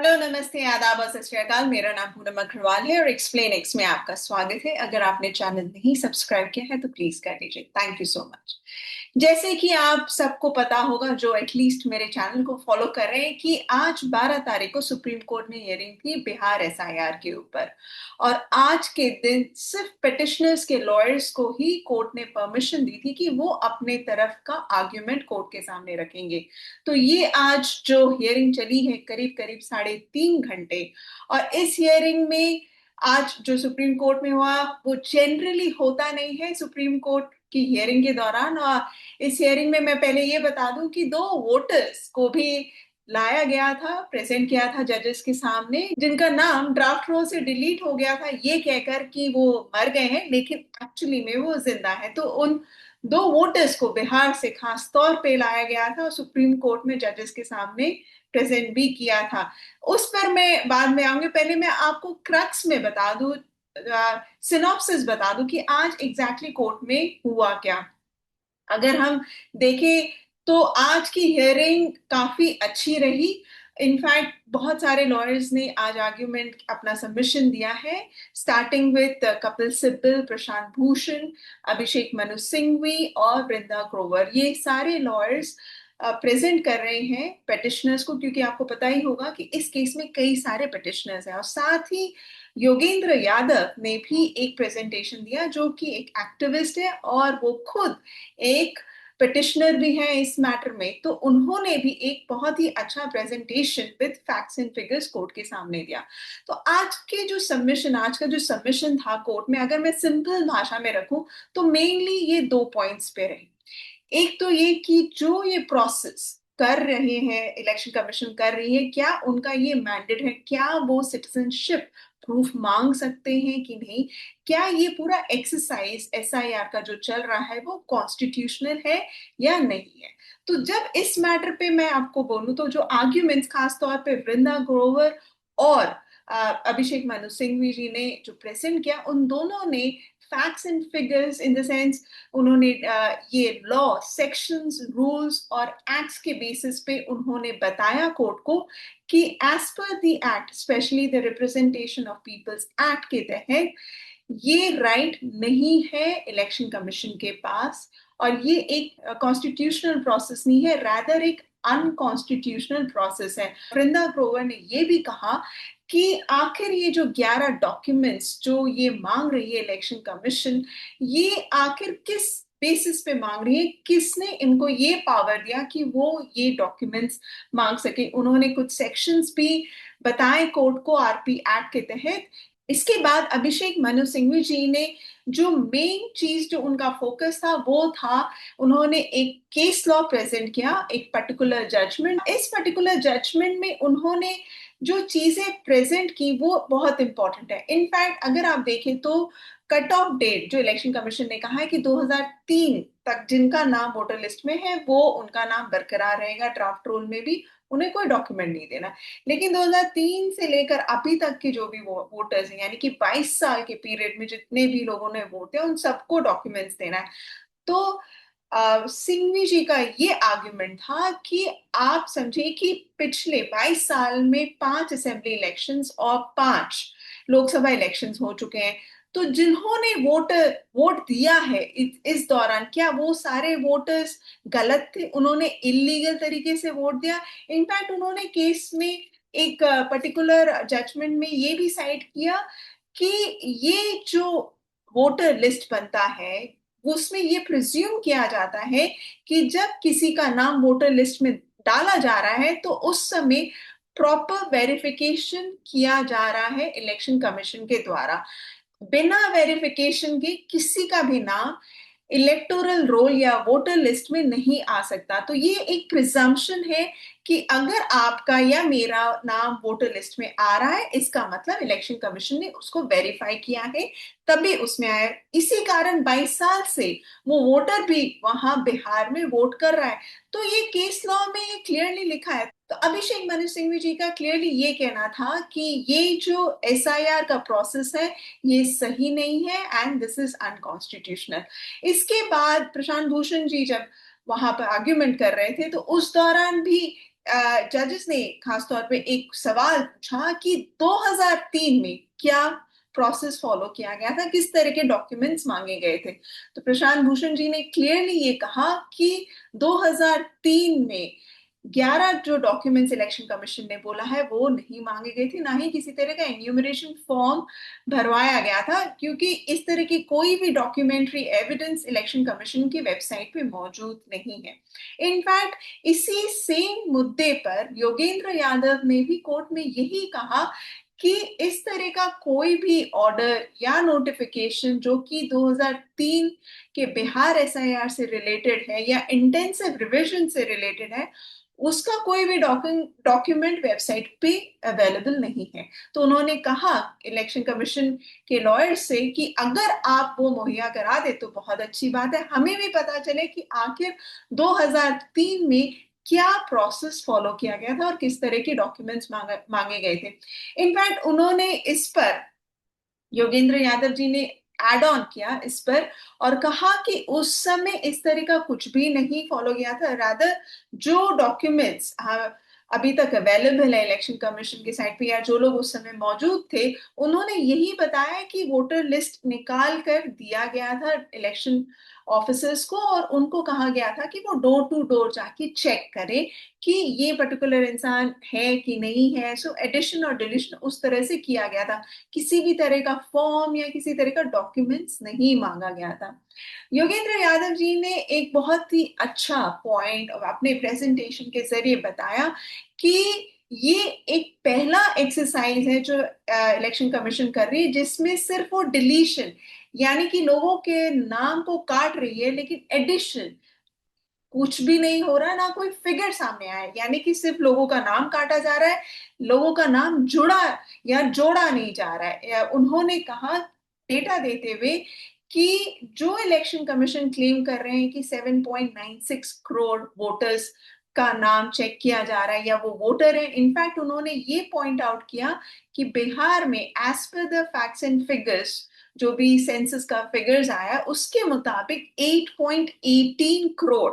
Hello, नमस्ते, आदाब और सत श्री अकाल। मेरा नाम पूनम अग्रवाल है और एक्सप्लेन एक्स में आपका स्वागत है। अगर आपने चैनल नहीं सब्सक्राइब किया है तो प्लीज कर लीजिए। Thank you so much. जैसे कि आप सबको पता होगा, जो एटलीस्ट मेरे चैनल को फॉलो कर रहे हैं, कि आज 12 तारीख को सुप्रीम कोर्ट में हियरिंग थी बिहार एसआईआर के ऊपर। और आज के दिन सिर्फ पिटिशनर्स के लॉयर्स को ही कोर्ट ने परमिशन दी थी कि वो अपने तरफ का आर्ग्यूमेंट कोर्ट के सामने रखेंगे। तो ये आज जो हियरिंग चली है करीब करीब 3.5 घंटे। और इस हियरिंग में आज जो सुप्रीम कोर्ट में हुआ वो जनरली होता नहीं है सुप्रीम कोर्ट की हियरिंग के दौरान। और इस हियरिंग में मैं पहले ये बता दूं कि दो वोटर्स को भी लाया गया था, प्रेजेंट किया था जजेस के सामने, जिनका नाम ड्राफ्ट रोल से डिलीट हो गया था ये कहकर कि वो मर गए हैं, लेकिन एक्चुअली में वो जिंदा है। तो उन दो वोटर्स को बिहार से खास तौर पे लाया गया था और सुप्रीम कोर्ट में जजेस के सामने प्रेजेंट भी किया था। उस पर मैं बाद में आऊंगी। पहले मैं आपको क्रक्स में बता दूं, सिनॉप्सिस बता दूं कि आज एग्जैक्टली कोर्ट में हुआ क्या। अगर हम देखें तो आज की हियरिंग काफी अच्छी रही। इनफैक्ट बहुत सारे लॉयर्स ने आज आर्ग्यूमेंट अपना सबमिशन दिया है, स्टार्टिंग विद कपिल सिब्बल, प्रशांत भूषण, अभिषेक मनु सिंघवी और वृंदा ग्रोवर। ये सारे लॉयर्स प्रेजेंट कर रहे हैं पिटिशनर्स को, क्योंकि आपको पता ही होगा कि इस केस में कई सारे पिटिशनर्स हैं। और साथ ही योगेंद्र यादव ने भी एक प्रेजेंटेशन दिया, जो कि एक एक्टिविस्ट है और वो खुद एक पिटिशनर भी है इस मैटर में। तो उन्होंने भी एक बहुत ही अच्छा presentation with facts and figures court के सामने दिया। तो आज का जो सबमिशन था कोर्ट में, अगर मैं सिंपल भाषा में रखूं तो मेनली ये 2 पॉइंट्स पे रहे। एक तो ये कि जो ये प्रोसेस कर रहे हैं, इलेक्शन कमीशन कर रही है, क्या उनका ये मैंडेट है, क्या वो सिटीजनशिप प्रूफ मांग सकते हैं कि नहीं, क्या ये पूरा एक्सरसाइज एसआईआर का जो चल रहा है वो कॉन्स्टिट्यूशनल है या नहीं है। तो जब इस मैटर पे मैं आपको बोलूं तो जो आर्ग्यूमेंट्स खास तौर पे वृंदा ग्रोवर और अभिषेक मनु सिंघवी जी ने जो प्रेजेंट किया, उन दोनों ने facts and figures in the sense, उन्होंने ये लॉ सेक्शंस, रूल्स और एक्ट्स के बेसिस पे उन्होंने बताया कोर्ट को कि as per the act, specially the representation of people's act के तहत, ये राइट नहीं है इलेक्शन कमीशन के पास। और ये एक कॉन्स्टिट्यूशनल प्रोसेस नहीं है, रैदर एक अनकॉन्स्टिट्यूशनल प्रोसेस है। वृंदा ग्रोवर ने ये भी कहा कि आखिर ये जो 11 डॉक्यूमेंट्स जो ये मांग रही है इलेक्शन कमीशन, ये आखिर किस बेसिस पे मांग रही है, किसने इनको ये पावर दिया कि वो ये डॉक्यूमेंट्स मांग सके। उन्होंने कुछ सेक्शंस भी बताए कोर्ट को आरपी एक्ट के तहत। इसके बाद अभिषेक मनु सिंघवी जी ने जो मेन चीज, जो उनका फोकस था वो था, उन्होंने एक केस लॉ प्रेजेंट किया, एक पर्टिकुलर जजमेंट। इस पर्टिकुलर जजमेंट में उन्होंने जो चीजें प्रेजेंट की वो बहुत इंपॉर्टेंट है। इनफैक्ट अगर आप देखें तो कट ऑफ डेट जो इलेक्शन कमीशन ने कहा है कि 2003 तक जिनका नाम वोटर लिस्ट में है वो उनका नाम बरकरार रहेगा, ड्राफ्ट रोल में भी उन्हें कोई डॉक्यूमेंट नहीं देना। लेकिन 2003 से लेकर अभी तक के जो भी वोटर्स हैं, यानी कि 22 साल के पीरियड में जितने भी लोगों ने वोट दिया, उन सबको डॉक्यूमेंट्स देना है। तो सिंघवी जी का ये आर्ग्यूमेंट था कि आप समझे कि पिछले 22 साल में 5 असेंबली इलेक्शंस और 5 लोकसभा इलेक्शंस हो चुके हैं। तो जिन्होंने वोट दिया है इस दौरान, क्या वो सारे वोटर्स गलत थे, उन्होंने इलीगल तरीके से वोट दिया। इनफैक्ट उन्होंने केस में एक पर्टिकुलर जजमेंट में ये भी साइड किया कि ये जो वोटर लिस्ट बनता है उसमें ये प्रिज्यूम किया जाता है कि जब किसी का नाम वोटर लिस्ट में डाला जा रहा है तो उस समय प्रॉपर वेरिफिकेशन किया जा रहा है इलेक्शन कमीशन के द्वारा। बिना वेरिफिकेशन के किसी का भी नाम इलेक्टोरल रोल या वोटर लिस्ट में नहीं आ सकता। तो ये एक प्रिजम्पशन है कि अगर आपका या मेरा नाम वोटर लिस्ट में आ रहा है, इसका मतलब इलेक्शन कमीशन ने उसको वेरीफाई किया है, तभी उसमें आया। इसी कारण 22 साल से वो वोटर भी वहां बिहार में वोट कर रहा है। तो ये केस लॉ में ये क्लियरली लिखा है। तो अभिषेक मनु सिंघवी जी का क्लियरली ये कहना था कि ये जो एसआईआर का प्रोसेस है ये सही नहीं है एंड दिस इज अनकॉन्स्टिट्यूशनल। इसके बाद प्रशांत भूषण जी जब वहां पर आर्ग्यूमेंट कर रहे थे तो उस दौरान भी जजेस ने खासतौर पे एक सवाल पूछा कि 2003 में क्या प्रोसेस फॉलो किया गया था, किस तरह के डॉक्यूमेंट्स मांगे गए थे। तो प्रशांत भूषण जी ने क्लियरली ये कहा कि 2003 में 11 जो डॉक्यूमेंट्स इलेक्शन कमीशन ने बोला है वो नहीं मांगे गए थे, ना ही किसी तरह का एन्यूमरेशन फॉर्म भरवाया गया था, क्योंकि इस तरह की कोई भी डॉक्यूमेंट्री एविडेंस इलेक्शन कमीशन की वेबसाइट पे मौजूद नहीं है। इनफैक्ट इसी सेम मुद्दे पर योगेंद्र यादव ने भी कोर्ट में यही कहा कि इस तरह का कोई भी ऑर्डर या नोटिफिकेशन जो कि 2003 के बिहार एसआईआर से रिलेटेड है या इंटेंसिव रिवीजन से रिलेटेड है, उसका कोई भी डॉक्यूमेंट वेबसाइट पे अवेलेबल नहीं है। तो उन्होंने कहा इलेक्शन कमीशन के लॉयर से कि अगर आप वो मुहैया करा दे तो बहुत अच्छी बात है, हमें भी पता चले कि आखिर 2003 में क्या प्रोसेस फॉलो किया गया था और किस तरह के डॉक्यूमेंट्स मांगे गए थे। इनफैक्ट उन्होंने इस पर, योगेंद्र यादव जी ने एड ऑन किया इस पर और कहा कि उस समय इस तरह का कुछ भी नहीं फॉलो किया था, रादर जो डॉक्यूमेंट्स अभी तक अवेलेबल है इलेक्शन कमीशन की साइट पे या जो लोग उस समय मौजूद थे, उन्होंने यही बताया कि वोटर लिस्ट निकाल कर दिया गया था इलेक्शन ऑफिसर्स को और उनको कहा गया था कि वो डोर टू डोर जाके चेक करें कि ये पर्टिकुलर इंसान है कि नहीं है। सो एडिशन और डिलीशन उस तरह से किया गया था, किसी भी तरह का फॉर्म या किसी तरह का डॉक्यूमेंट्स नहीं मांगा गया था। योगेंद्र यादव जी ने एक बहुत ही अच्छा पॉइंट अपने प्रेजेंटेशन के जरिए बताया कि ये एक पहला एक्सरसाइज है जो इलेक्शन कमीशन कर रही है जिसमें सिर्फ वो डिलीशन यानी कि लोगों के नाम को काट रही है, लेकिन एडिशन कुछ भी नहीं हो रहा, ना कोई फिगर सामने आया है। यानी कि सिर्फ लोगों का नाम काटा जा रहा है, लोगों का नाम जुड़ा या जोड़ा नहीं जा रहा है। उन्होंने कहा डेटा देते हुए कि जो इलेक्शन कमीशन क्लेम कर रहे हैं कि 7.96 करोड़ वोटर्स का नाम चेक किया जा रहा है या वो वोटर है, इनफैक्ट उन्होंने ये पॉइंट आउट किया कि बिहार में as per the facts and figures, जो भी सेंसस का फिगर्स आया उसके मुताबिक 8.18 करोड़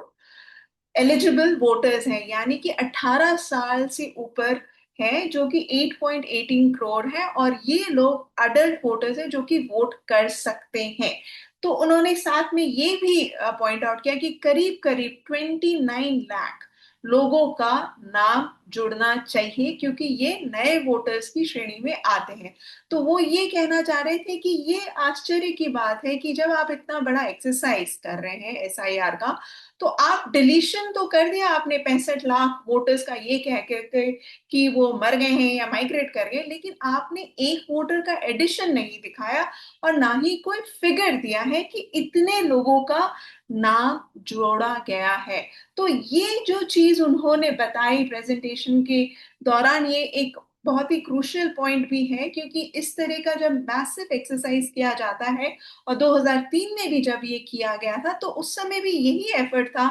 एलिजिबल वोटर्स हैं, यानी कि 18 साल से ऊपर है, जो कि 8.18 करोड़ है और ये लोग अडल्ट वोटर्स हैं जो कि वोट कर सकते हैं। तो उन्होंने साथ में ये भी पॉइंट आउट किया कि करीब करीब 29 लाख लोगों का नाम जुड़ना चाहिए क्योंकि ये नए वोटर्स की श्रेणी में आते हैं। तो वो ये कहना चाह रहे थे कि ये आश्चर्य की बात है कि जब आप इतना बड़ा एक्सरसाइज कर रहे हैं एसआईआर का, तो आप डिलीशन तो कर दिया आपने 65 लाख वोटर्स का ये कह के कि वो मर गए हैं या माइग्रेट कर गए, लेकिन आपने एक वोटर का एडिशन नहीं दिखाया और ना ही कोई फिगर दिया है कि इतने लोगों का नाम जोड़ा गया है। तो ये जो चीज उन्होंने बताई प्रेजेंटेशन के दौरान, ये एक बहुत ही क्रूशियल पॉइंट भी है क्योंकि इस तरह का जब मैसिव एक्सरसाइज किया जाता है और 2003 में भी जब ये किया गया था तो उस समय भी यही एफर्ट था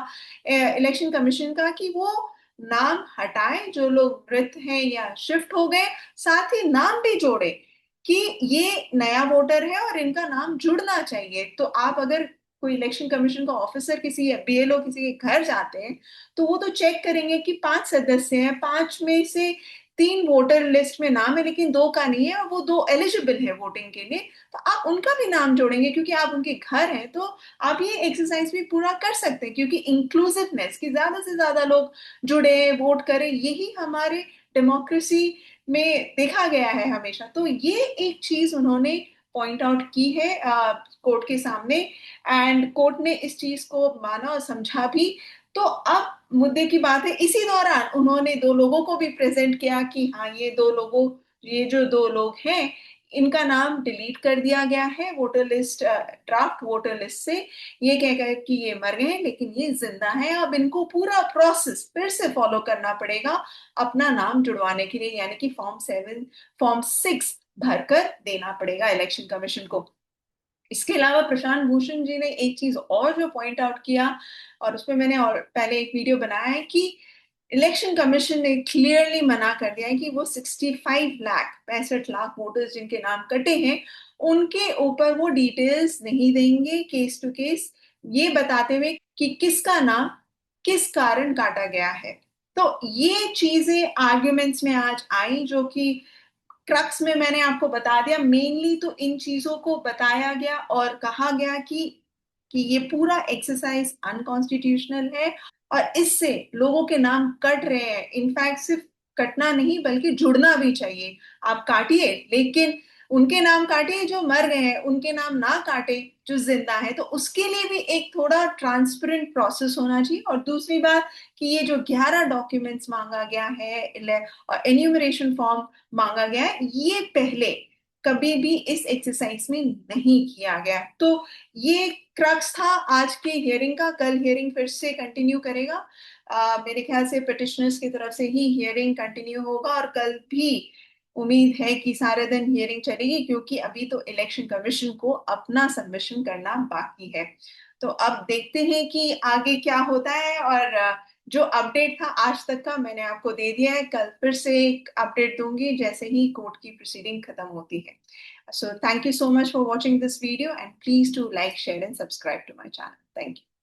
इलेक्शन कमीशन का कि वो नाम हटाए जो लोग मृत हैं या शिफ्ट हो गए, साथ ही नाम भी जोड़े कि ये नया वोटर है और इनका नाम जुड़ना चाहिए। तो आप अगर कोई इलेक्शन कमीशन का ऑफिसर किसी बीएलओ किसी के घर जाते हैं तो वो तो चेक करेंगे कि 5 सदस्य हैं, 5 में से 3 वोटर लिस्ट में नाम है लेकिन 2 का नहीं है और वो 2 एलिजिबल है वोटिंग के लिए, तो आप उनका भी नाम जोड़ेंगे क्योंकि आप उनके घर हैं। तो आप ये एक्सरसाइज भी पूरा कर सकते हैं क्योंकि इंक्लूसिवनेस कि ज्यादा से ज्यादा लोग जुड़े वोट करें, यही हमारे डेमोक्रेसी में देखा गया है हमेशा। तो ये एक चीज उन्होंने पॉइंट आउट की है कोर्ट के सामने एंड कोर्ट ने इस चीज को माना और समझा भी। तो अब मुद्दे की बात है, इसी दौरान उन्होंने 2 लोगों को भी प्रेजेंट किया कि हाँ ये जो 2 लोग हैं इनका नाम डिलीट कर दिया गया है voter list, draft voter list से, ये कहकर कि ये मर गए हैं लेकिन ये जिंदा है। अब इनको पूरा प्रोसेस फिर से फॉलो करना पड़ेगा अपना नाम जुड़वाने के लिए, यानी कि फॉर्म 6 भरकर देना पड़ेगा इलेक्शन कमीशन को। इसके अलावा प्रशांत भूषण जी ने एक चीज और जो पॉइंट आउट किया और उसमें मैंने और पहले एक वीडियो बनाया है कि इलेक्शन कमीशन ने क्लियरली मना कर दिया है कि वो 65 लाख वोटर्स जिनके नाम कटे हैं उनके ऊपर वो डिटेल्स नहीं देंगे केस टू केस, ये बताते हुए कि किसका नाम किस कारण काटा गया है। तो ये चीजें आर्ग्यूमेंट्स में आज आई, जो कि क्रक्स में मैंने आपको बता दिया। मेनली तो इन चीजों को बताया गया और कहा गया कि ये पूरा एक्सरसाइज अनकॉन्स्टिट्यूशनल है और इससे लोगों के नाम कट रहे हैं। इनफैक्ट सिर्फ कटना नहीं बल्कि जुड़ना भी चाहिए। आप काटिए, लेकिन उनके नाम काटिए जो मर गए हैं, उनके नाम ना काटे जो जिंदा है। तो उसके लिए भी एक थोड़ा ट्रांसपेरेंट प्रोसेस होना चाहिए। और दूसरी बात कि ये जो 11 डॉक्यूमेंट्स मांगा गया है और एन्यूमरेशन फॉर्म मांगा गया है, ये पहले कभी भी इस एक्सरसाइज में नहीं किया गया। तो ये क्रक्स था आज के हियरिंग का। कल हियरिंग फिर से कंटिन्यू करेगा। मेरे ख्याल से पिटिशनर्स की तरफ से ही हियरिंग कंटिन्यू होगा और कल भी उम्मीद है कि सारे दिन हियरिंग चलेगी, क्योंकि अभी तो इलेक्शन कमीशन को अपना सबमिशन करना बाकी है। तो अब देखते हैं कि आगे क्या होता है। और जो अपडेट था आज तक का मैंने आपको दे दिया है। कल फिर से एक अपडेट दूंगी जैसे ही कोर्ट की प्रोसीडिंग खत्म होती है। So thank you so much for watching this video, and please do like, share and subscribe to my channel. Thank you.